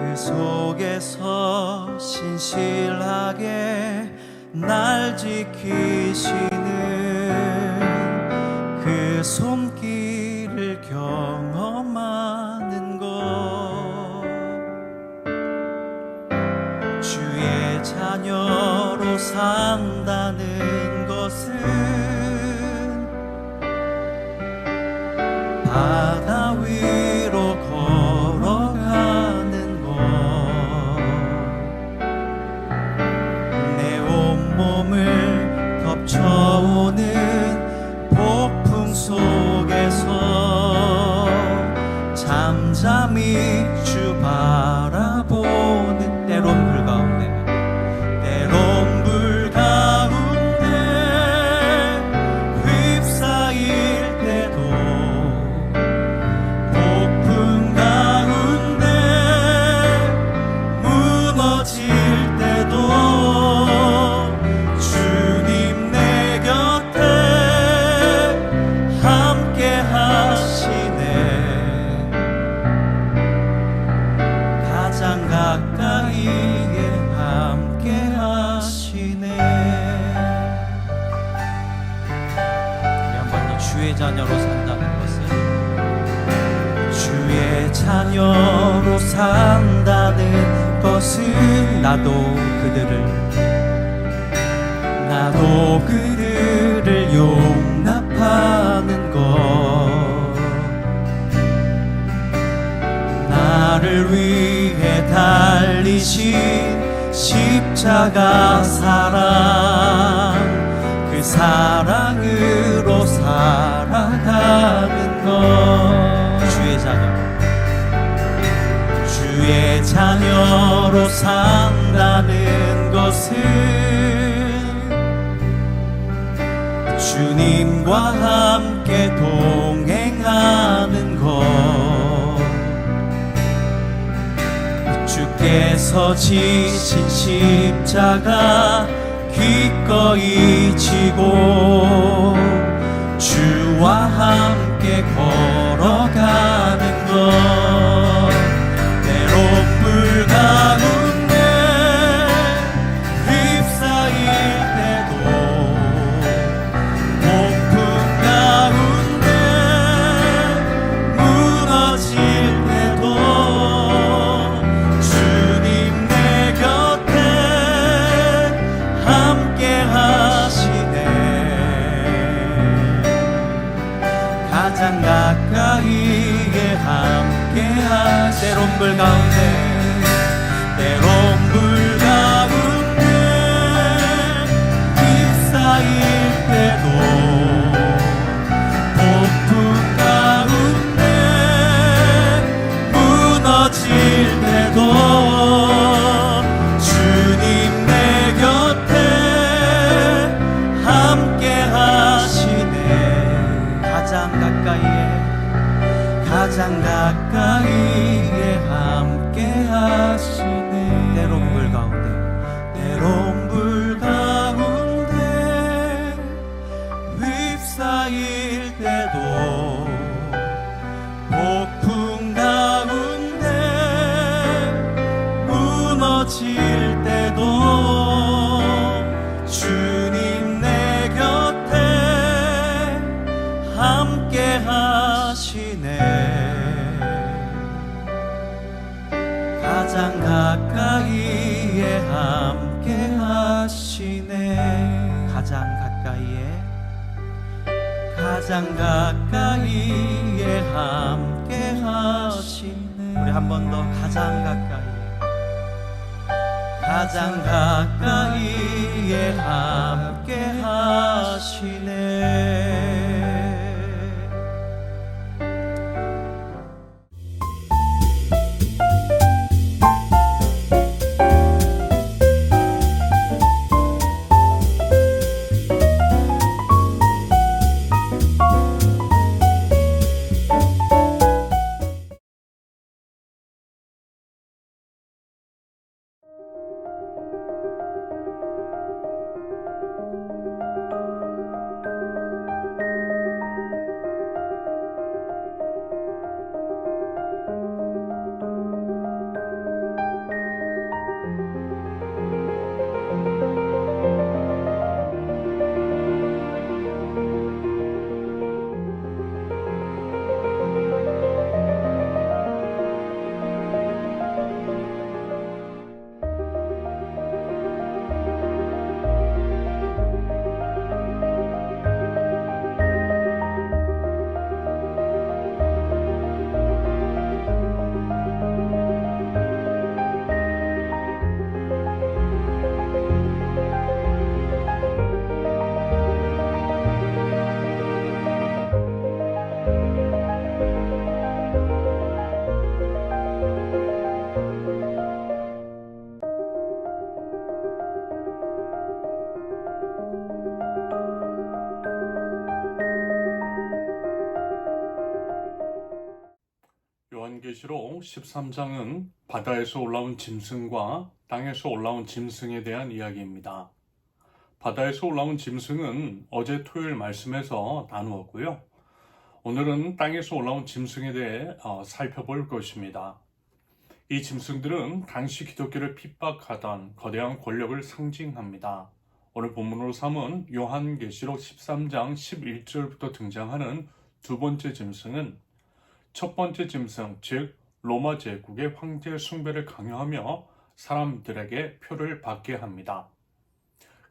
그 속에서 신실하게 날 지키시는 그 손길을 경험하는 것, 주의 자녀로 산다는 것은 바다 위로 걸어가는 것, 내 온몸을 덮쳐오는 폭풍 속에서 잠잠히 주 바라보는, 때론 불 가운데 휩싸일 때도, 폭풍 가운데 무너질 때도 주님 내 곁에 함께 하시네. 가장 가까이에 함께 하시네. 주의 자녀로 산다는 것은, 주의 자녀로 산다는 것은 나도 그들을 용납하는 것, 나를 위해 달리신 십자가 사랑, 그 사랑으로 살아가는 것, 주의 자녀로 산다는 것은 주님과 함께 동행하는 것, 주께서 지신 십자가 기꺼이 지고 주와 함께 걸어가는 것, 때론 불 가운데 휩싸일 때도, 폭풍 가운데 무너질 때도 주님 내 곁에 함께 하시네. 가장 가까이에 함께 하시네. 때론 불 가운데 휩싸일 때도, 폭풍 가운데 무너질 때도 주님 내 곁에 함께 하시네. 가장 가까이에 함께 하시네. 때론 불 가운데 휩싸일 때도, 폭풍 가운데 무너질 때도 주님 내 곁에 함께 하시네. 가장 가까이에 함께 하시네. 가장 가까이에 함께 하시네. 우리 한 번 더, 가장 가까이에 함께 하시네. 13장은 바다에서 올라온 짐승과 땅에서 올라온 짐승에 대한 이야기입니다. 바다에서 올라온 짐승은 어제 토요일 말씀에서 나누었고요. 오늘은 땅에서 올라온 짐승에 대해 살펴볼 것입니다. 이 짐승들은 당시 기독교를 핍박하던 거대한 권력을 상징합니다. 오늘 본문으로 삼은 요한계시록 13장 11절부터 등장하는 두 번째 짐승은 첫 번째 짐승, 즉 로마 제국의 황제 숭배를 강요하며 사람들에게 표를 받게 합니다.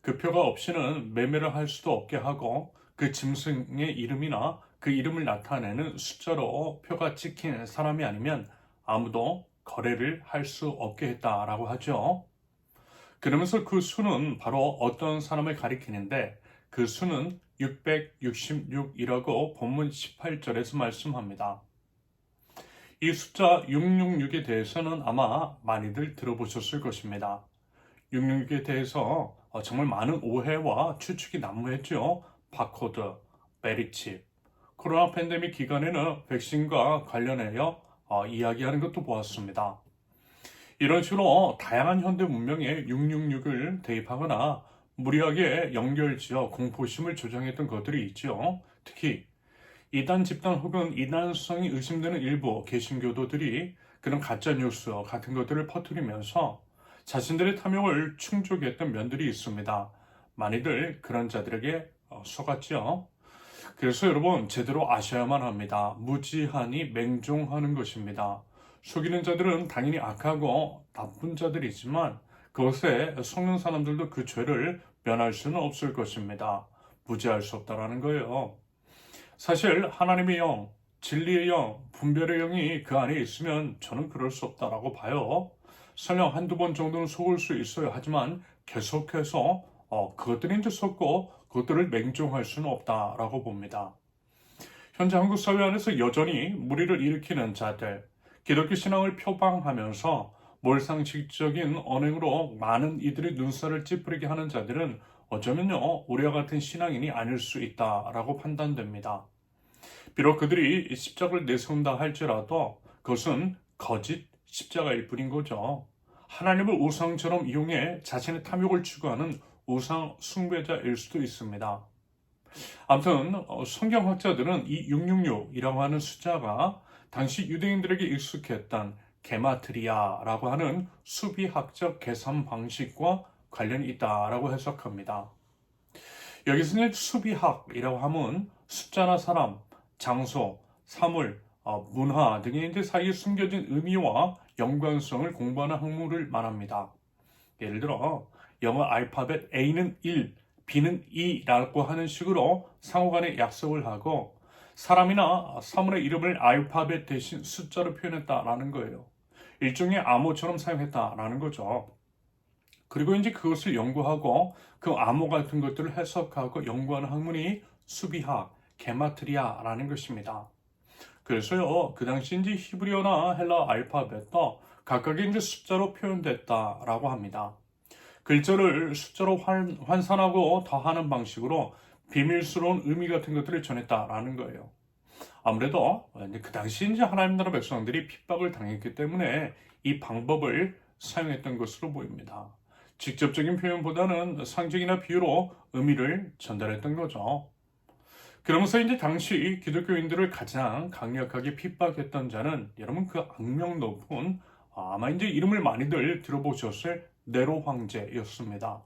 그 표가 없이는 매매를 할 수도 없게 하고 그 짐승의 이름이나 그 이름을 나타내는 숫자로 표가 찍힌 사람이 아니면 아무도 거래를 할 수 없게 했다라고 하죠. 그러면서 그 수는 바로 어떤 사람을 가리키는데 그 수는 666이라고 본문 18절에서 말씀합니다. 이 숫자 666에 대해서는 아마 많이들 들어보셨을 것입니다. 666에 대해서 정말 많은 오해와 추측이 난무했죠. 바코드, 베리칩, 코로나 팬데믹 기간에는 백신과 관련하여 이야기하는 것도 보았습니다. 이런 식으로 다양한 현대 문명에 666을 대입하거나 무리하게 연결지어 공포심을 조장했던 것들이 있죠. 특히 이단 집단 혹은 이단성이 의심되는 일부 개신교도들이 그런 가짜뉴스 같은 것들을 퍼뜨리면서 자신들의 탐욕을 충족했던 면들이 있습니다. 많이들 그런 자들에게 속았죠. 그래서 여러분 제대로 아셔야만 합니다. 무지하니 맹종하는 것입니다. 속이는 자들은 당연히 악하고 나쁜 자들이지만 그것에 속는 사람들도 그 죄를 면할 수는 없을 것입니다. 무지할 수 없다라는 거예요. 사실 하나님의 영, 진리의 영, 분별의 영이 그 안에 있으면 저는 그럴 수 없다라고 봐요. 설령 한두 번 정도는 속을 수 있어요. 하지만 계속해서 그것들이 이제 속고 그것들을 맹종할 수는 없다라고 봅니다. 현재 한국 사회 안에서 여전히 무리를 일으키는 자들, 기독교 신앙을 표방하면서 몰상식적인 언행으로 많은 이들의 눈살을 찌푸리게 하는 자들은 어쩌면요 우리와 같은 신앙인이 아닐 수 있다라고 판단됩니다. 비록 그들이 십자가를 내세운다 할지라도 그것은 거짓 십자가일 뿐인 거죠. 하나님을 우상처럼 이용해 자신의 탐욕을 추구하는 우상 숭배자일 수도 있습니다. 아무튼 성경학자들은 이 666이라고 하는 숫자가 당시 유대인들에게 익숙했던 게마트리아라고 하는 수비학적 계산 방식과 관련이 있다라고 해석합니다. 여기서는 수비학이라고 하면 숫자나 사람, 장소, 사물, 문화 등의 이제 사이에 숨겨진 의미와 연관성을 공부하는 학문을 말합니다. 예를 들어 영어 알파벳 A는 1, B는 2라고 하는 식으로 상호간에 약속을 하고 사람이나 사물의 이름을 알파벳 대신 숫자로 표현했다라는 거예요. 일종의 암호처럼 사용했다라는 거죠. 그리고 이제 그것을 연구하고 그 암호 같은 것들을 해석하고 연구하는 학문이 수비학, 게마트리아라는 것입니다. 그래서요, 그 당시 이제 히브리어나 헬라 알파벳도 각각의 이제 숫자로 표현됐다라고 합니다. 글자를 숫자로 환산하고 더하는 방식으로 비밀스러운 의미 같은 것들을 전했다라는 거예요. 아무래도 그 당시 이제 하나님 나라 백성들이 핍박을 당했기 때문에 이 방법을 사용했던 것으로 보입니다. 직접적인 표현보다는 상징이나 비유로 의미를 전달했던 거죠. 그러면서 이제 당시 기독교인들을 가장 강력하게 핍박했던 자는 여러분 그 악명 높은 아마 이제 이름을 많이들 들어보셨을 네로 황제였습니다.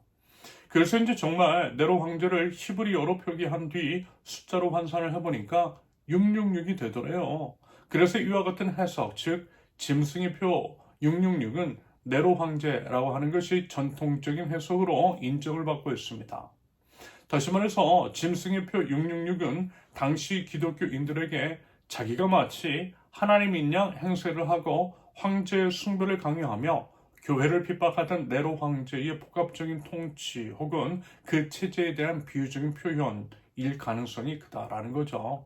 그래서 이제 정말 네로 황제를 히브리어로 표기한 뒤 숫자로 환산을 해보니까 666이 되더래요. 그래서 이와 같은 해석, 즉 짐승의 표 666은 네로 황제라고 하는 것이 전통적인 해석으로 인정을 받고 있습니다. 다시 말해서 짐승의 표 666은 당시 기독교인들에게 자기가 마치 하나님인 양 행세를 하고 황제의 숭배를 강요하며 교회를 핍박하던 네로 황제의 복합적인 통치 혹은 그 체제에 대한 비유적인 표현일 가능성이 크다라는 거죠.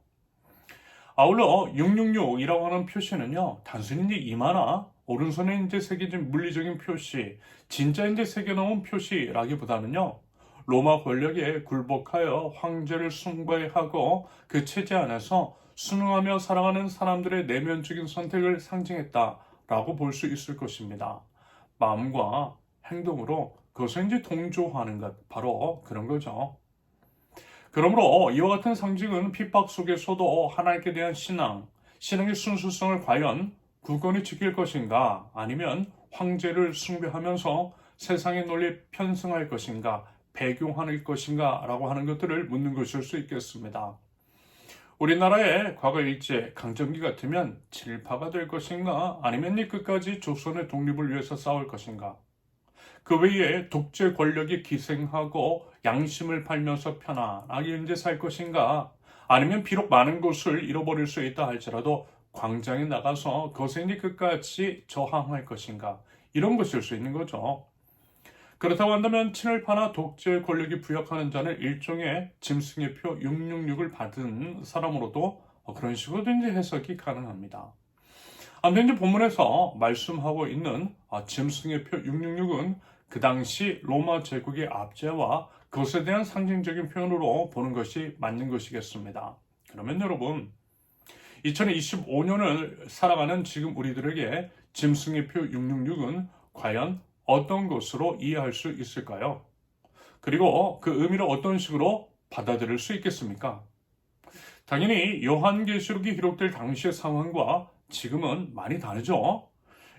아울러 666이라고 하는 표시는요, 단순히 이제 이마나 오른손에 이제 새겨진 물리적인 표시, 진짜 이제 새겨놓은 표시라기보다는요, 로마 권력에 굴복하여 황제를 숭배하고 그 체제 안에서 순응하며 살아가는 사람들의 내면적인 선택을 상징했다 라고 볼 수 있을 것입니다. 마음과 행동으로 그것을 이제 동조하는 것, 바로 그런 거죠. 그러므로 이와 같은 상징은 핍박 속에서도 하나님께 대한 신앙의 순수성을 과연 굳건히 지킬 것인가, 아니면 황제를 숭배하면서 세상의 논리에 편승할 것인가, 배교할 것인가 라고 하는 것들을 묻는 것일 수 있겠습니다. 우리나라의 과거 일제 강점기 같으면 친일파가 될 것인가, 아니면 이 끝까지 조선의 독립을 위해서 싸울 것인가, 그 외에 독재 권력에 기생하고 양심을 팔면서 편안하게 이제 살 것인가, 아니면 비록 많은 것을 잃어버릴 수 있다 할지라도 광장에 나가서 그것에 이제 끝까지 저항할 것인가, 이런 것일 수 있는 거죠. 그렇다고 한다면 친일파나 독재 권력이 부역하는 자는 일종의 짐승의 표 666을 받은 사람으로도 그런 식으로 이제 해석이 가능합니다. 아무튼 이제 본문에서 말씀하고 있는 짐승의 표 666은 그 당시 로마 제국의 압제와 그것에 대한 상징적인 표현으로 보는 것이 맞는 것이겠습니다. 그러면 여러분, 2025년을 살아가는 지금 우리들에게 짐승의 표 666은 과연 어떤 것으로 이해할 수 있을까요? 그리고 그 의미를 어떤 식으로 받아들일 수 있겠습니까? 당연히 요한계시록이 기록될 당시의 상황과 지금은 많이 다르죠.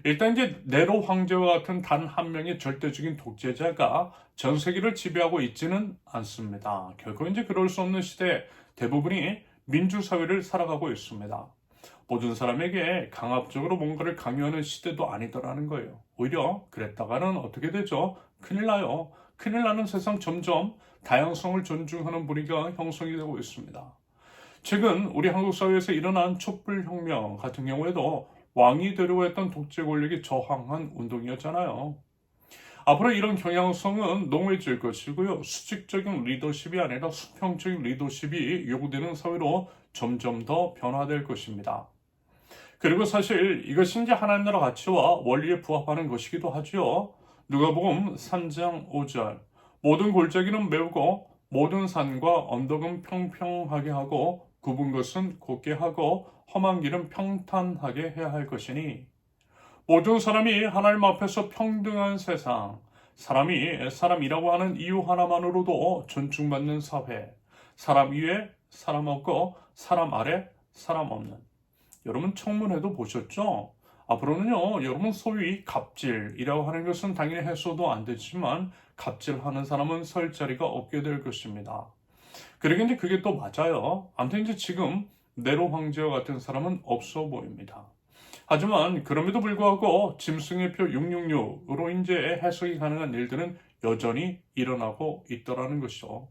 일단 이제 네로 황제와 같은 단 한 명의 절대적인 독재자가 전 세계를 지배하고 있지는 않습니다. 결코 이제 그럴 수 없는 시대, 대부분이 민주사회를 살아가고 있습니다. 모든 사람에게 강압적으로 뭔가를 강요하는 시대도 아니더라는 거예요. 오히려 그랬다가는 어떻게 되죠? 큰일 나요. 큰일 나는 세상, 점점 다양성을 존중하는 분위기가 형성이 되고 있습니다. 최근 우리 한국 사회에서 일어난 촛불혁명 같은 경우에도 왕이 되려고 했던 독재 권력에 저항한 운동이었잖아요. 앞으로 이런 경향성은 농후해질 것이고요. 수직적인 리더십이 아니라 수평적인 리더십이 요구되는 사회로 점점 더 변화될 것입니다. 그리고 사실 이것이 이제 하나님 나라 가치와 원리에 부합하는 것이기도 하죠. 누가복음 3장 5절, 모든 골짜기는 메우고 모든 산과 언덕은 평평하게 하고 굽은 것은 곧게 하고 험한 길은 평탄하게 해야 할 것이니, 모든 사람이 하나님 앞에서 평등한 세상, 사람이 사람이라고 하는 이유 하나만으로도 존중받는 사회, 사람 위에 사람 없고 사람 아래 사람 없는. 여러분 청문회도 보셨죠? 앞으로는요, 여러분 소위 갑질이라고 하는 것은 당연히 해서도 안 되지만 갑질하는 사람은 설 자리가 없게 될 것입니다. 그러게 이제 그게 또 맞아요. 아무튼 이제 지금 네로 황제와 같은 사람은 없어 보입니다. 하지만 그럼에도 불구하고 짐승의 표 666으로 이제 해석이 가능한 일들은 여전히 일어나고 있더라는 것이죠.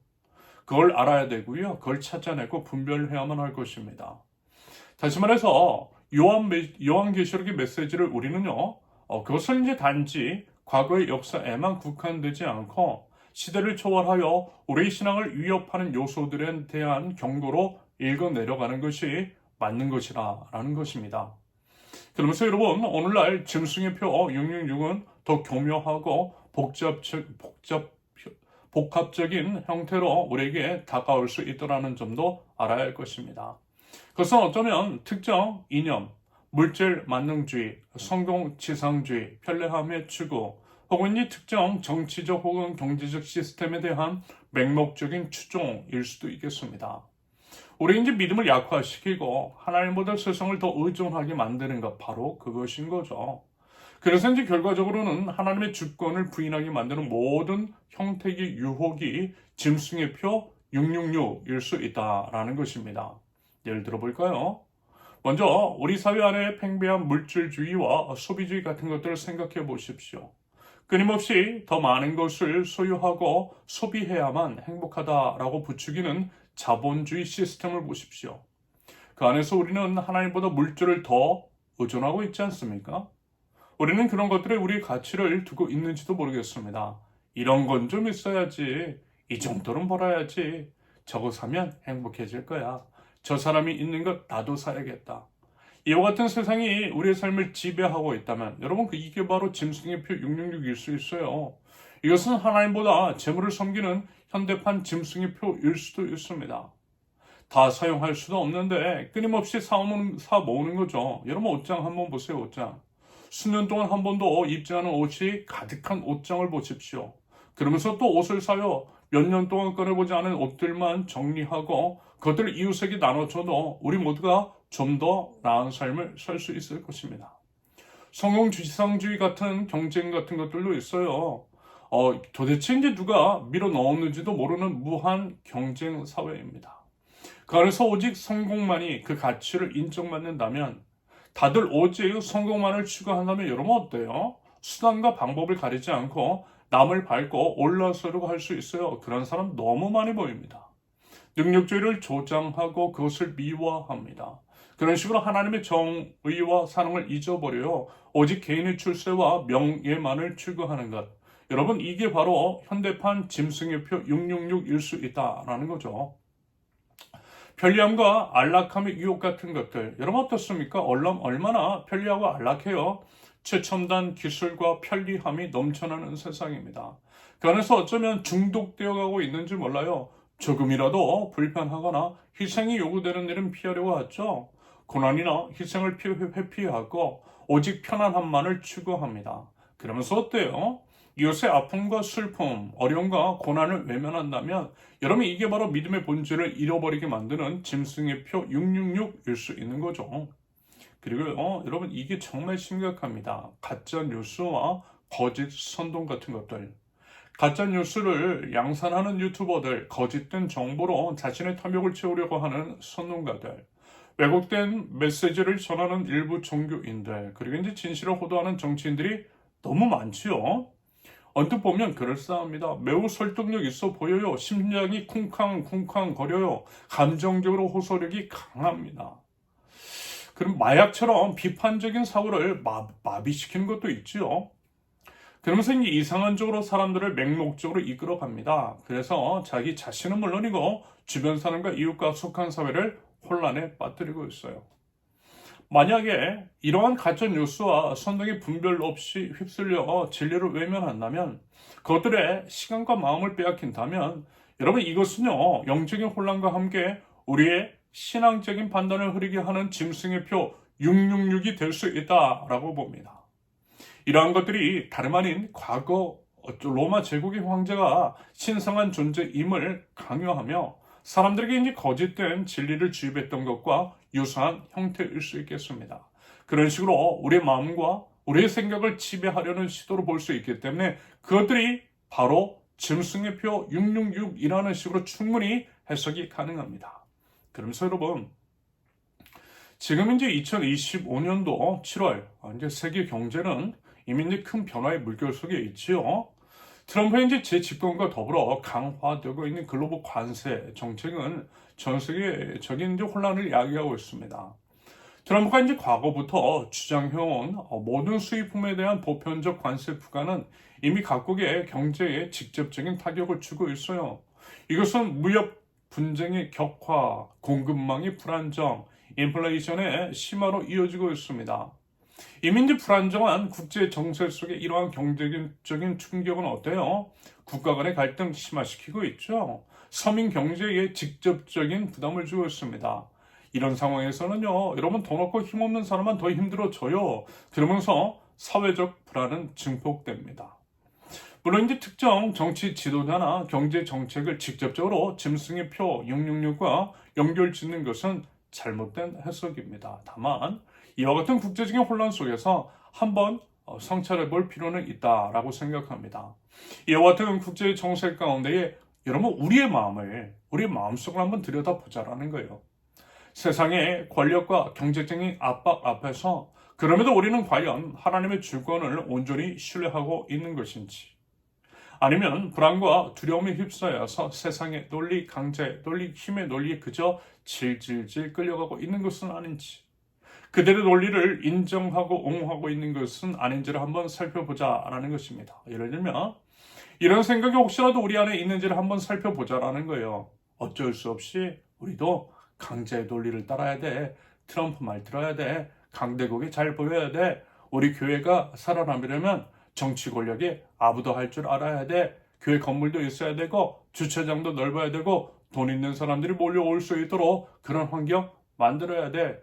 그걸 알아야 되고요. 그걸 찾아내고 분별해야만 할 것입니다. 다시 말해서 요한계시록의 메시지를 우리는요, 그것은 이제 단지 과거의 역사에만 국한되지 않고 시대를 초월하여 우리의 신앙을 위협하는 요소들에 대한 경고로 읽어내려가는 것이 맞는 것이라는 것입니다. 그러면서 여러분, 오늘날 짐승의 표 666은 더 교묘하고 복합적인 형태로 우리에게 다가올 수 있다는 점도 알아야 할 것입니다. 그것은 어쩌면 특정 이념, 물질 만능주의, 성공지상주의, 편리함의 추구, 혹은 이 특정 정치적 혹은 경제적 시스템에 대한 맹목적인 추종일 수도 있겠습니다. 우리 이제 믿음을 약화시키고 하나님보다 세상을 더 의존하게 만드는 것, 바로 그것인 거죠. 그래서 이제 결과적으로는 하나님의 주권을 부인하게 만드는 모든 형태의 유혹이 짐승의 표 666일 수 있다라는 것입니다. 예를 들어 볼까요? 먼저 우리 사회 안에 팽배한 물질주의와 소비주의 같은 것들을 생각해 보십시오. 끊임없이 더 많은 것을 소유하고 소비해야만 행복하다라고 부추기는 자본주의 시스템을 보십시오. 그 안에서 우리는 하나님보다 물질을 더 의존하고 있지 않습니까? 우리는 그런 것들에 우리의 가치를 두고 있는지도 모르겠습니다. 이런 건 좀 있어야지, 이 정도는 벌어야지, 저거 사면 행복해질 거야, 저 사람이 있는 것 나도 사야겠다. 이와 같은 세상이 우리의 삶을 지배하고 있다면 여러분, 이게 바로 짐승의 표 666일 수 있어요. 이것은 하나님보다 재물을 섬기는 현대판 짐승의 표일 수도 있습니다. 다 사용할 수도 없는데 끊임없이 사 모으는 거죠. 여러분 옷장 한번 보세요. 옷장. 수년 동안 한 번도 입지 않은 옷이 가득한 옷장을 보십시오. 그러면서 또 옷을 사요. 몇 년 동안 꺼내보지 않은 옷들만 정리하고 그것들을 이웃에게 나눠줘도 우리 모두가 좀 더 나은 삶을 살 수 있을 것입니다. 성공지상주의 같은 경쟁 같은 것들도 있어요. 도대체 이제 누가 밀어 넣었는지도 모르는 무한 경쟁 사회입니다. 그 안에서 오직 성공만이 그 가치를 인정받는다면, 다들 오직 성공만을 추구한다면 여러분 어때요? 수단과 방법을 가리지 않고 남을 밟고 올라서려고 할 수 있어요. 그런 사람 너무 많이 보입니다. 능력주의를 조장하고 그것을 미화합니다. 그런 식으로 하나님의 정의와 사랑을 잊어버려요. 오직 개인의 출세와 명예만을 추구하는 것. 여러분, 이게 바로 현대판 짐승의표 666일 수 있다라는 거죠. 편리함과 안락함의 유혹 같은 것들, 여러분 어떻습니까? 얼마나 편리하고 안락해요. 최첨단 기술과 편리함이 넘쳐나는 세상입니다. 그 안에서 어쩌면 중독되어 가고 있는지 몰라요. 조금이라도 불편하거나 희생이 요구되는 일은 피하려고 하죠. 고난이나 희생을 회피하고 오직 편안함만을 추구합니다. 그러면서 어때요? 이웃의 아픔과 슬픔, 어려움과 고난을 외면한다면 여러분, 이게 바로 믿음의 본질을 잃어버리게 만드는 짐승의 표 666일 수 있는 거죠. 그리고 여러분, 이게 정말 심각합니다. 가짜 뉴스와 거짓 선동 같은 것들. 가짜 뉴스를 양산하는 유튜버들, 거짓된 정보로 자신의 탐욕을 채우려고 하는 선동가들, 왜곡된 메시지를 전하는 일부 종교인들, 그리고 이제 진실을 호도하는 정치인들이 너무 많지요. 언뜻 보면 그럴싸합니다. 매우 설득력 있어 보여요. 심장이 쿵쾅쿵쾅 거려요. 감정적으로 호소력이 강합니다. 그럼 마약처럼 비판적인 사고를 마비시키는 것도 있죠. 그러면서 이제 이상한 쪽으로 사람들을 맹목적으로 이끌어갑니다. 그래서 자기 자신은 물론이고 주변 사람과 이웃과 속한 사회를 혼란에 빠뜨리고 있어요. 만약에 이러한 가짜 뉴스와 선동의 분별 없이 휩쓸려 진리를 외면한다면, 그것들의 시간과 마음을 빼앗긴다면, 여러분 이것은요, 영적인 혼란과 함께 우리의 신앙적인 판단을 흐리게 하는 짐승의 표 666이 될 수 있다라고 봅니다. 이러한 것들이 다름 아닌 과거 로마 제국의 황제가 신성한 존재임을 강요하며 사람들에게 이제 거짓된 진리를 주입했던 것과 유사한 형태일 수 있겠습니다. 그런 식으로 우리의 마음과 우리의 생각을 지배하려는 시도로 볼 수 있기 때문에 그것들이 바로 짐승의 표 666이라는 식으로 충분히 해석이 가능합니다. 그러면서 여러분, 지금 이제 2025년도 7월, 이제 세계 경제는 이미 이제 큰 변화의 물결 속에 있지요. 트럼프의 이제 재집권과 더불어 강화되고 있는 글로벌 관세 정책은 전 세계적인 이제 혼란을 야기하고 있습니다. 트럼프가 이제 과거부터 주장해온 모든 수입품에 대한 보편적 관세 부과는 이미 각국의 경제에 직접적인 타격을 주고 있어요. 이것은 무역 분쟁의 격화, 공급망의 불안정, 인플레이션의 심화로 이어지고 있습니다. 이미 이제 불안정한 국제 정세 속에 이러한 경제적인 충격은 어때요? 국가 간의 갈등 심화시키고 있죠. 서민 경제에 직접적인 부담을 주고 있습니다. 이런 상황에서는요, 여러분 돈 없고 힘없는 사람만 더 힘들어져요. 그러면서 사회적 불안은 증폭됩니다. 물론 이제 특정 정치 지도자나 경제 정책을 직접적으로 짐승의 표 666과 연결 짓는 것은 잘못된 해석입니다. 다만 이와 같은 국제적인 혼란 속에서 한번 성찰해 볼 필요는 있다라고 생각합니다. 이와 같은 국제 정세 가운데에 여러분 우리의 마음속을 한번 들여다보자라는 거예요. 세상의 권력과 경제적인 압박 앞에서 그럼에도 우리는 과연 하나님의 주권을 온전히 신뢰하고 있는 것인지, 아니면 불안과 두려움에 휩싸여서 세상의 논리, 강제, 논리, 힘의 논리에 그저 질질질 끌려가고 있는 것은 아닌지, 그들의 논리를 인정하고 옹호하고 있는 것은 아닌지를 한번 살펴보자라는 것입니다. 예를 들면 이런 생각이 혹시라도 우리 안에 있는지를 한번 살펴보자라는 거예요. 어쩔 수 없이 우리도 강제의 논리를 따라야 돼. 트럼프 말 들어야 돼. 강대국이 잘 보여야 돼. 우리 교회가 살아남으려면 정치 권력이 아부도할 줄 알아야 돼. 교회 건물도 있어야 되고 주차장도 넓어야 되고 돈 있는 사람들이 몰려올 수 있도록 그런 환경 만들어야 돼.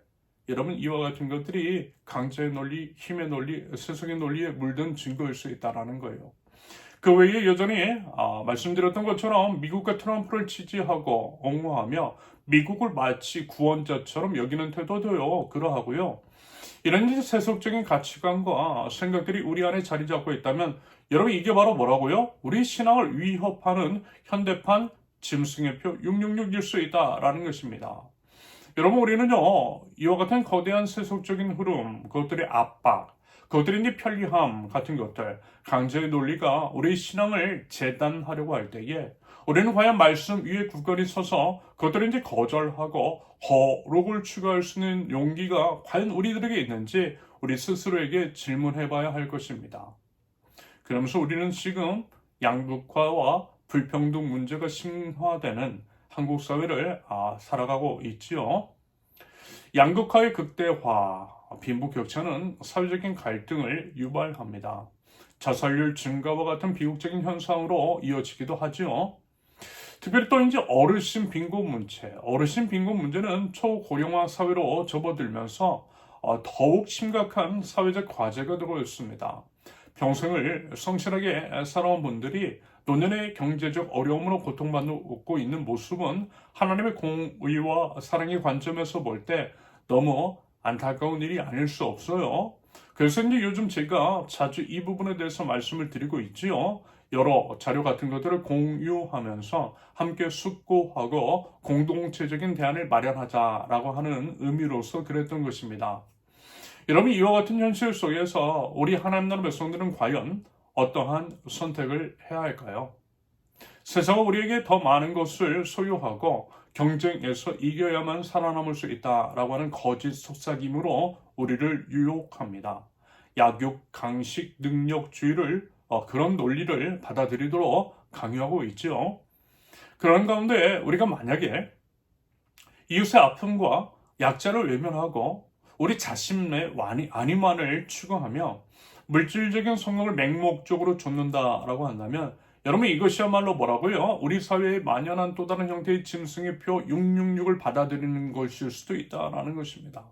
여러분 이와 같은 것들이 강자의 논리, 힘의 논리, 세속의 논리에 물든 증거일 수 있다는 거예요. 그 외에 여전히 말씀드렸던 것처럼 미국과 트럼프를 지지하고 옹호하며 미국을 마치 구원자처럼 여기는 태도도요 그러하고요. 이런 이제 세속적인 가치관과 생각들이 우리 안에 자리 잡고 있다면 여러분 이게 바로 뭐라고요? 우리 신앙을 위협하는 현대판 짐승의 표 666일 수 있다라는 것입니다. 여러분 우리는요 이와 같은 거대한 세속적인 흐름, 그것들의 압박, 그것들의 이제 편리함 같은 것들, 강제의 논리가 우리 신앙을 재단하려고 할 때에 우리는 과연 말씀 위에 굳건히 서서 그것들을 이제 거절하고 거룩을 추구할 수 있는 용기가 과연 우리들에게 있는지 우리 스스로에게 질문해 봐야 할 것입니다. 그러면서 우리는 지금 양극화와 불평등 문제가 심화되는 한국 사회를 살아가고 있지요. 양극화의 극대화, 빈부격차는 사회적인 갈등을 유발합니다. 자살률 증가와 같은 비극적인 현상으로 이어지기도 하지요. 특별히 또 이제 어르신 빈곤 문제는 초고령화 사회로 접어들면서 더욱 심각한 사회적 과제가 되고 있습니다. 평생을 성실하게 살아온 분들이 노년의 경제적 어려움으로 고통받고 있는 모습은 하나님의 공의와 사랑의 관점에서 볼 때 너무 안타까운 일이 아닐 수 없어요. 그래서 이제 요즘 제가 자주 이 부분에 대해서 말씀을 드리고 있지요. 여러 자료 같은 것들을 공유하면서 함께 숙고하고 공동체적인 대안을 마련하자라고 하는 의미로서 그랬던 것입니다. 여러분 이와 같은 현실 속에서 우리 하나님 나라 백성들은 과연 어떠한 선택을 해야 할까요? 세상은 우리에게 더 많은 것을 소유하고 경쟁에서 이겨야만 살아남을 수 있다라고 하는 거짓 속삭임으로 우리를 유혹합니다. 약육, 강식, 능력주의를 그런 논리를 받아들이도록 강요하고 있죠. 그런 가운데 우리가 만약에 이웃의 아픔과 약자를 외면하고 우리 자신의 안위만을 추구하며 물질적인 성공을 맹목적으로 좇는다라고 한다면 여러분 이것이야말로 뭐라고요? 우리 사회에 만연한 또 다른 형태의 짐승의 표 666을 받아들이는 것일 수도 있다라는 것입니다.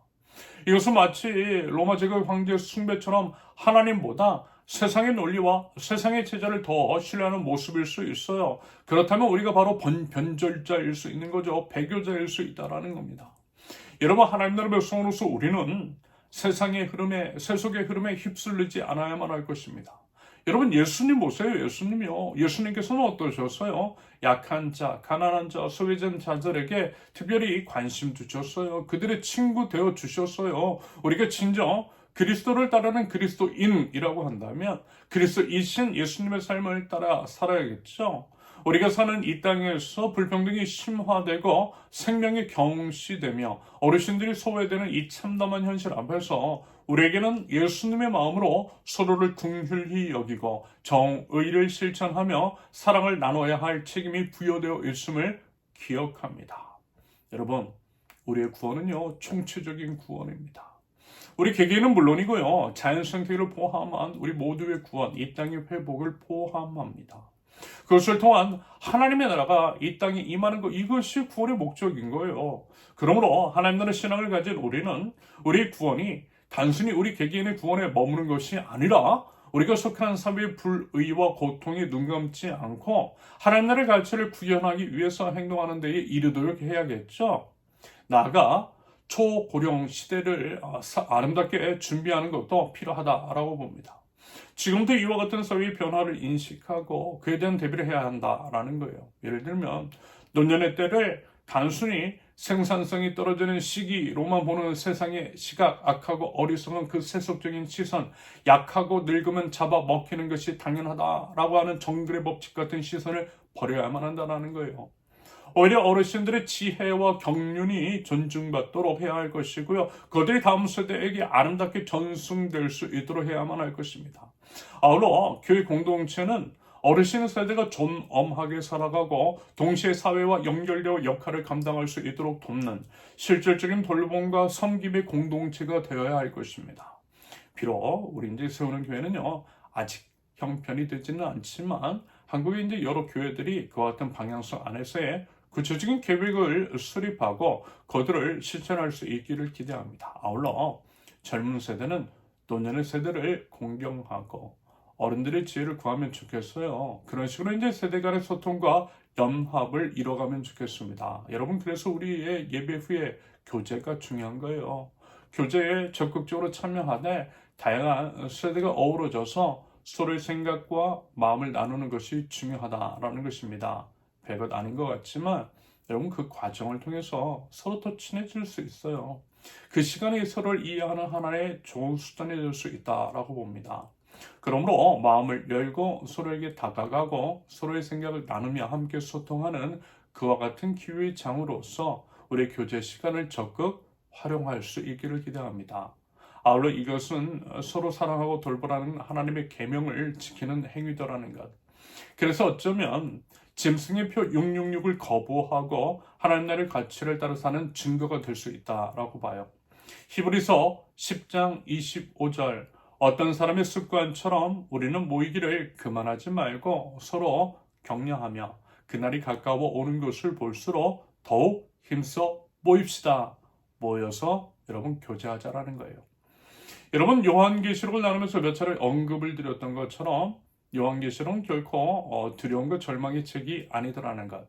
이것은 마치 로마 제국 황제 숭배처럼 하나님보다 세상의 논리와 세상의 제자를 더 신뢰하는 모습일 수 있어요. 그렇다면 우리가 바로 변절자일 수 있는 거죠. 배교자일 수 있다라는 겁니다. 여러분 하나님 나라 백성으로서 우리는 세상의 흐름에, 세속의 흐름에 휩쓸리지 않아야만 할 것입니다. 여러분 예수님 보세요. 예수님이요. 예수님께서는 어떠셨어요? 약한 자, 가난한 자, 소외된 자들에게 특별히 관심 두셨어요. 그들의 친구 되어 주셨어요. 우리가 진정 그리스도를 따르는 그리스도인이라고 한다면 그리스도이신 예수님의 삶을 따라 살아야겠죠. 우리가 사는 이 땅에서 불평등이 심화되고 생명이 경시되며 어르신들이 소외되는 이 참담한 현실 앞에서 우리에게는 예수님의 마음으로 서로를 긍휼히 여기고 정의를 실천하며 사랑을 나눠야 할 책임이 부여되어 있음을 기억합니다. 여러분, 우리의 구원은요, 총체적인 구원입니다. 우리 개개인은 물론이고요, 자연 생태계를 포함한 우리 모두의 구원, 이 땅의 회복을 포함합니다. 그것을 통한 하나님의 나라가 이 땅에 임하는 것, 이것이 구원의 목적인 거예요. 그러므로 하나님 나라 신앙을 가진 우리는 우리의 구원이 단순히 우리 개개인의 구원에 머무는 것이 아니라 우리가 속한 사회의 불의와 고통에 눈 감지 않고 하나님 나라의 가치를 구현하기 위해서 행동하는 데에 이르도록 해야겠죠. 나아가 초고령 시대를 아름답게 준비하는 것도 필요하다라고 봅니다. 지금도 이와 같은 사회의 변화를 인식하고 그에 대한 대비를 해야 한다라는 거예요. 예를 들면 노년의 때를 단순히 생산성이 떨어지는 시기로만 보는 세상의 시각, 악하고 어리석은 그 세속적인 시선, 약하고 늙으면 잡아먹히는 것이 당연하다라고 하는 정글의 법칙 같은 시선을 버려야만 한다는 거예요. 오히려 어르신들의 지혜와 경륜이 존중받도록 해야 할 것이고요. 그들이 다음 세대에게 아름답게 전승될 수 있도록 해야만 할 것입니다. 아울러 교회 공동체는 어르신 세대가 존엄하게 살아가고 동시에 사회와 연결되어 역할을 감당할 수 있도록 돕는 실질적인 돌봄과 섬김의 공동체가 되어야 할 것입니다. 비록 우리 이제 세우는 교회는요, 아직 형편이 되지는 않지만 한국의 이제 여러 교회들이 그와 같은 방향성 안에서의 구체적인 계획을 수립하고 그들을 실천할 수 있기를 기대합니다. 아울러 젊은 세대는 노년의 세대를 공경하고 어른들의 지혜를 구하면 좋겠어요. 그런 식으로 이제 세대 간의 소통과 연합을 이뤄가면 좋겠습니다. 여러분, 그래서 우리의 예배 후에 교제가 중요한 거예요. 교제에 적극적으로 참여하되 다양한 세대가 어우러져서 서로의 생각과 마음을 나누는 것이 중요하다라는 것입니다. 별것 아닌 것 같지만 여러분, 그 과정을 통해서 서로 더 친해질 수 있어요. 그 시간이 서로를 이해하는 하나의 좋은 수단이 될 수 있다라고 봅니다. 그러므로 마음을 열고 서로에게 다가가고 서로의 생각을 나누며 함께 소통하는 그와 같은 기회의 장으로서 우리의 교제 시간을 적극 활용할 수 있기를 기대합니다. 아울러 이것은 서로 사랑하고 돌보라는 하나님의 계명을 지키는 행위더라는 것. 그래서 어쩌면 짐승의 표 666을 거부하고 하나님 나라의 가치를 따라 사는 증거가 될 수 있다라고 봐요. 히브리서 10장 25절, 어떤 사람의 습관처럼 우리는 모이기를 그만하지 말고 서로 격려하며 그날이 가까워 오는 것을 볼수록 더욱 힘써 모입시다. 모여서 여러분 교제하자라는 거예요. 여러분, 요한계시록을 나누면서 몇 차례 언급을 드렸던 것처럼 요한계시록은 결코 두려움과 절망의 책이 아니더라는 것.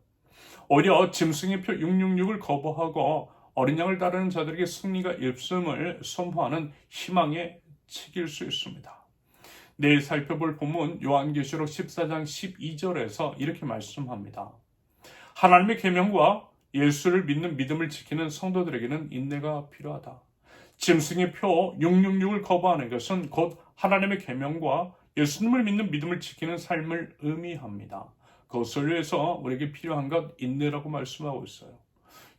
오히려 짐승의 표 666을 거부하고 어린 양을 따르는 자들에게 승리가 있음을 선포하는 희망의 책일 수 있습니다. 내일 살펴볼 본문 요한계시록 14장 12절에서 이렇게 말씀합니다. 하나님의 계명과 예수를 믿는 믿음을 지키는 성도들에게는 인내가 필요하다. 짐승의 표 666을 거부하는 것은 곧 하나님의 계명과 예수님을 믿는 믿음을 지키는 삶을 의미합니다. 그것을 위해서 우리에게 필요한 것 인내라고 말씀하고 있어요.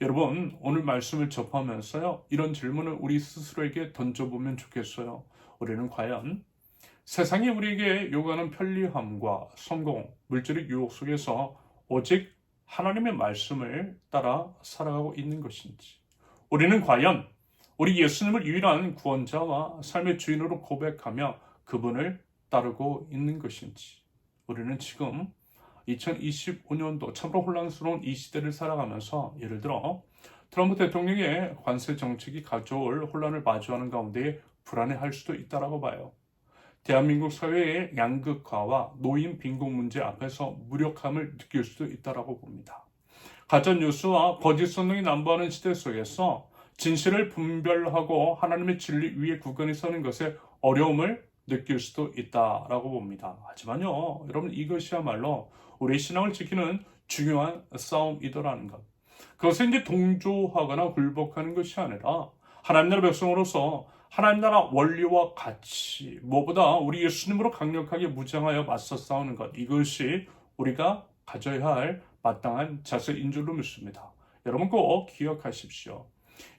여러분, 오늘 말씀을 접하면서요, 이런 질문을 우리 스스로에게 던져보면 좋겠어요. 우리는 과연 세상이 우리에게 요구하는 편리함과 성공, 물질의 유혹 속에서 오직 하나님의 말씀을 따라 살아가고 있는 것인지, 우리는 과연 우리 예수님을 유일한 구원자와 삶의 주인으로 고백하며 그분을 따르고 있는 것인지, 우리는 지금 2025년도 참으로 혼란스러운 이 시대를 살아가면서 예를 들어 트럼프 대통령의 관세 정책이 가져올 혼란을 마주하는 가운데 불안해할 수도 있다라고 봐요. 대한민국 사회의 양극화와 노인 빈곤 문제 앞에서 무력함을 느낄 수도 있다라고 봅니다. 가짜뉴스와 거짓 선동이 난무하는 시대 속에서 진실을 분별하고 하나님의 진리 위에 굳건히 서는 것에 어려움을 느낄 수도 있다라고 봅니다. 하지만요, 여러분, 이것이야말로 우리의 신앙을 지키는 중요한 싸움이더라는 것. 그것은 이제 동조하거나 굴복하는 것이 아니라 하나님 나라 백성으로서 하나님 나라 원리와 가치, 무엇보다 우리 예수님으로 강력하게 무장하여 맞서 싸우는 것, 이것이 우리가 가져야 할 마땅한 자세인 줄로 믿습니다. 여러분 꼭 기억하십시오.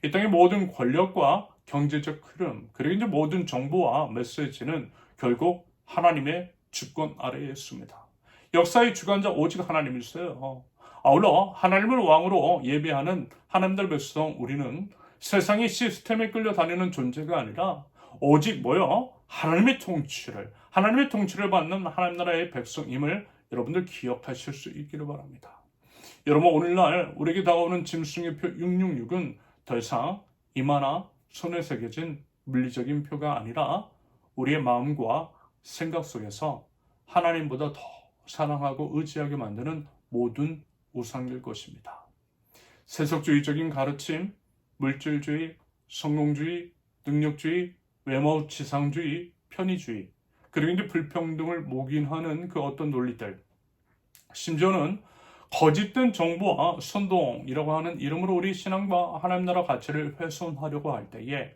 이 땅의 모든 권력과 경제적 흐름, 그리고 이제 모든 정보와 메시지는 결국 하나님의 주권 아래에 있습니다. 역사의 주관자 오직 하나님이세요. 아울러 하나님을 왕으로 예배하는 하나님들 백성 우리는 세상의 시스템에 끌려다니는 존재가 아니라 오직 하나님의 통치를 받는 하나님 나라의 백성임을 여러분들 기억하실 수 있기를 바랍니다. 여러분, 오늘날 우리에게 다가오는 짐승의 표 666은 더 이상 이마나 손에 새겨진 물리적인 표가 아니라 우리의 마음과 생각 속에서 하나님보다 더 사랑하고 의지하게 만드는 모든 우상일 것입니다. 세속주의적인 가르침, 물질주의, 성공주의, 능력주의, 외모지상주의, 편의주의, 그리고 이제 불평등을 목인하는 그 어떤 논리들, 심지어는 거짓된 정보와 선동이라고 하는 이름으로 우리 신앙과 하나님 나라 가치를 훼손하려고 할 때에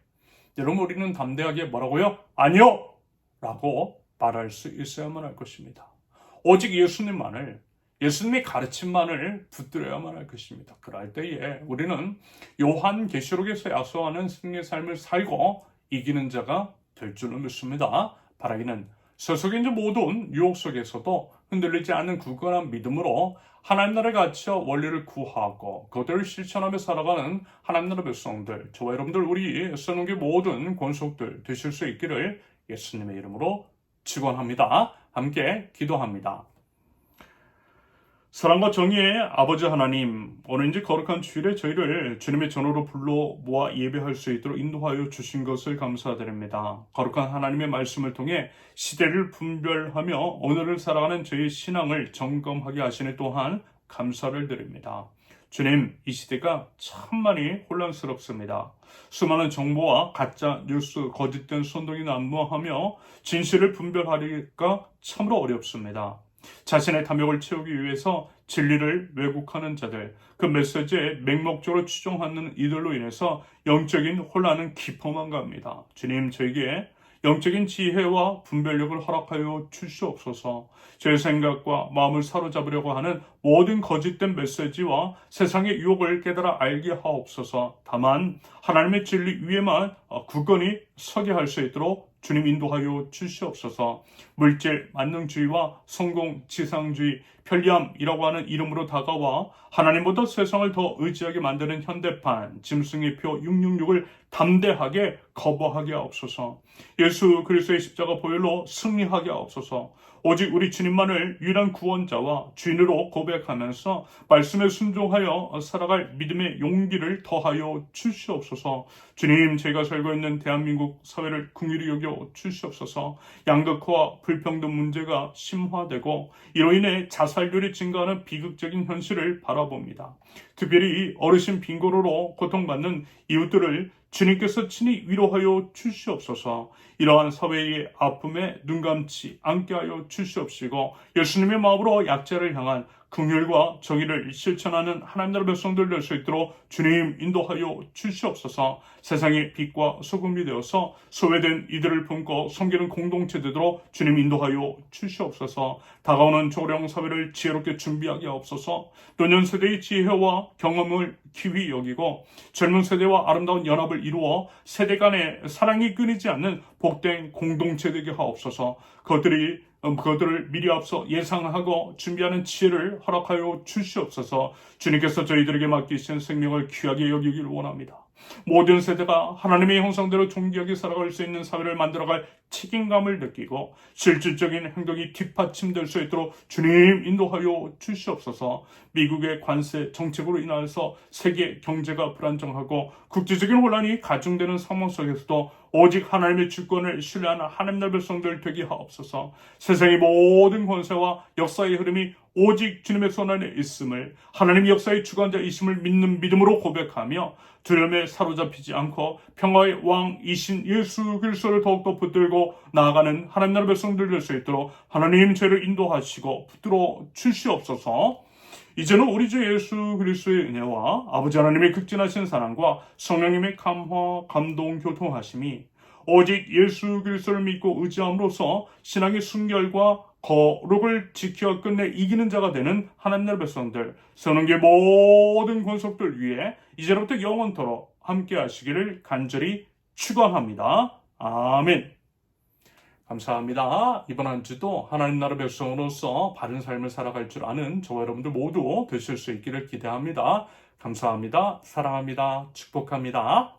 여러분, 우리는 담대하게 뭐라고요? 아니요! 라고 말할 수 있어야만 할 것입니다. 오직 예수님의 가르침만을 붙들어야만 할 것입니다. 그럴 때에 우리는 요한계시록에서 약속하는 승리의 삶을 살고 이기는 자가 될 줄로 믿습니다. 바라기는 세속의 모든 유혹 속에서도 흔들리지 않는 굳건한 믿음으로 하나님 나라의 가치와 원리를 구하고 그것들을 실천하며 살아가는 하나님 나라 백성들, 저와 여러분들, 우리 선운계 모든 권속들 되실 수 있기를 예수님의 이름으로 축원합니다. 함께 기도합니다. 사랑과 정의의 아버지 하나님, 오늘 이제 거룩한 주일에 저희를 주님의 전으로 불러 모아 예배할 수 있도록 인도하여 주신 것을 감사드립니다. 거룩한 하나님의 말씀을 통해 시대를 분별하며 오늘을 살아가는 저희의 신앙을 점검하게 하시는 또한 감사를 드립니다. 주님, 이 시대가 참 많이 혼란스럽습니다. 수많은 정보와 가짜 뉴스, 거짓된 선동이 난무하며 진실을 분별하기가 참으로 어렵습니다. 자신의 탐욕을 채우기 위해서 진리를 왜곡하는 자들, 그 메시지에 맹목적으로 추종하는 이들로 인해서 영적인 혼란은 깊어만 갑니다. 주님, 저에게 영적인 지혜와 분별력을 허락하여 주시옵소서. 제 생각과 마음을 사로잡으려고 하는 모든 거짓된 메시지와 세상의 유혹을 깨달아 알게 하옵소서. 다만 하나님의 진리 위에만 굳건히 서게 할 수 있도록 주님 인도하여 주시옵소서. 물질, 만능주의와 성공, 지상주의, 편리함이라고 하는 이름으로 다가와 하나님보다 세상을 더 의지하게 만드는 현대판, 짐승의 표 666을 담대하게 거부하게 하옵소서. 예수 그리스도의 십자가 보혈로 승리하게 하옵소서. 오직 우리 주님만을 유일한 구원자와 주인으로 고백하면서 말씀에 순종하여 살아갈 믿음의 용기를 더하여 주시옵소서. 주님, 제가 살고 있는 대한민국 사회를 긍휼히 여겨 주시옵소서. 양극화와 불평등 문제가 심화되고 이로 인해 자살률이 증가하는 비극적인 현실을 바라봅니다. 특별히 어르신 빈곤으로 고통받는 이웃들을 주님께서 친히 위로하여 주시옵소서. 이러한 사회의 아픔에 눈감지 않게 하여 주시옵시고 예수님의 마음으로 약자를 향한 긍휼과 정의를 실천하는 하나님 나라 백성들 될 수 있도록 주님 인도하여 주시옵소서. 세상의 빛과 소금이 되어서 소외된 이들을 품고 섬기는 공동체 되도록 주님 인도하여 주시옵소서. 다가오는 조령 사회를 지혜롭게 준비하게 하옵소서. 노년 세대의 지혜와 경험을 기휘 여기고 젊은 세대와 아름다운 연합을 이루어 세대 간의 사랑이 끊이지 않는 복된 공동체 되게 하옵소서. 그것들을 미리 앞서 예상하고 준비하는 지혜를 허락하여 주시옵소서. 주님께서 저희들에게 맡기신 생명을 귀하게 여기길 원합니다. 모든 세대가 하나님의 형상대로 존귀하게 살아갈 수 있는 사회를 만들어갈 책임감을 느끼고 실질적인 행동이 뒷받침될 수 있도록 주님 인도하여 주시옵소서. 미국의 관세 정책으로 인해서 세계 경제가 불안정하고 국제적인 혼란이 가중되는 상황 속에서도 오직 하나님의 주권을 신뢰하는 하나님 나라 백성들 되게 하옵소서. 세상의 모든 권세와 역사의 흐름이 오직 주님의 손 안에 있음을, 하나님의 역사의 주관자이심을 믿는 믿음으로 고백하며 두려움에 사로잡히지 않고 평화의 왕이신 예수 그리스도를 더욱더 붙들고 나아가는 하나님 나라 백성들 될 수 있도록 하나님 저희를 인도하시고 붙들어 주시옵소서. 이제는 우리 주 예수 그리스도의 은혜와 아버지 하나님의 극진하신 사랑과 성령님의 감화, 감동, 교통하심이 오직 예수 그리스도를 믿고 의지함으로써 신앙의 순결과 거룩을 지켜 끝내 이기는 자가 되는 하나님 나라 백성들, 선언계 모든 권속들 위해 이제부터 영원토록 함께 하시기를 간절히 축원합니다. 아멘. 감사합니다. 이번 한 주도 하나님 나라 백성으로서 바른 삶을 살아갈 줄 아는 저와 여러분들 모두 되실 수 있기를 기대합니다. 감사합니다. 사랑합니다. 축복합니다.